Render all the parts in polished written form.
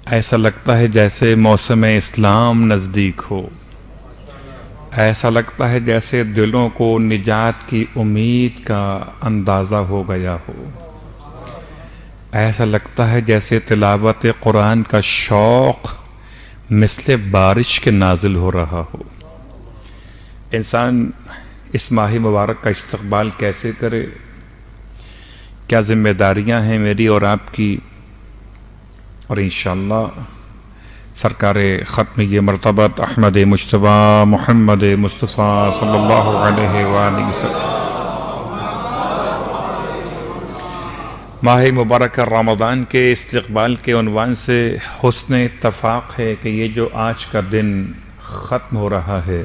ایسا لگتا ہے جیسے موسم اسلام نزدیک ہو، ایسا لگتا ہے جیسے دلوں کو نجات کی امید کا اندازہ ہو گیا ہو، ایسا لگتا ہے جیسے تلاوت قرآن کا شوق مثل بارش کے نازل ہو رہا ہو۔ انسان اس ماہ مبارک کا استقبال کیسے کرے؟ کیا ذمہ داریاں ہیں میری اور آپ کی؟ اور انشاءاللہ سرکار ختم یہ مرتبہ احمد مجتبی محمد مصطفیٰ صلی اللہ علیہ وآلہ وسلم ماہ مبارک رمضان کے استقبال کے عنوان سے حسن اتفاق ہے کہ یہ جو آج کا دن ختم ہو رہا ہے،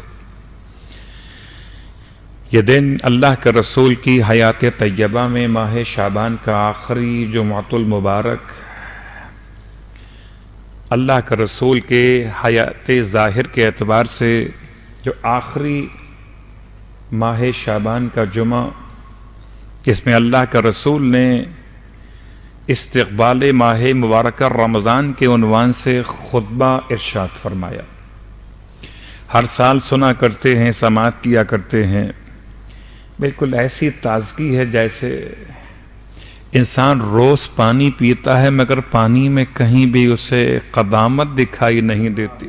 یہ دن اللہ کے رسول کی حیات طیبہ میں ماہ شعبان کا آخری جمعۃ المبارک، اللہ کے رسول کے حیات ظاہر کے اعتبار سے جو آخری ماہ شعبان کا جمعہ، جس میں اللہ کے رسول نے استقبال ماہ مبارک رمضان کے عنوان سے خطبہ ارشاد فرمایا۔ ہر سال سنا کرتے ہیں، سماعت کیا کرتے ہیں، بالکل ایسی تازگی ہے جیسے انسان روز پانی پیتا ہے مگر پانی میں کہیں بھی اسے قدامت دکھائی نہیں دیتی،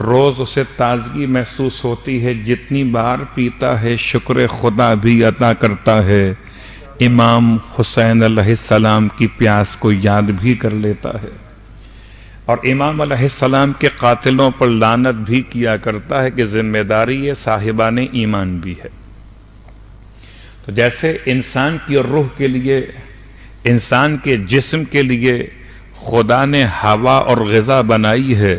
روز اسے تازگی محسوس ہوتی ہے، جتنی بار پیتا ہے شکر خدا بھی ادا کرتا ہے، امام حسین علیہ السلام کی پیاس کو یاد بھی کر لیتا ہے، اور امام علیہ السلام کے قاتلوں پر لعنت بھی کیا کرتا ہے کہ ذمہ داری یہ صاحبان ایمان بھی ہے۔ تو جیسے انسان کی روح کے لیے، انسان کے جسم کے لیے خدا نے ہوا اور غذا بنائی ہے،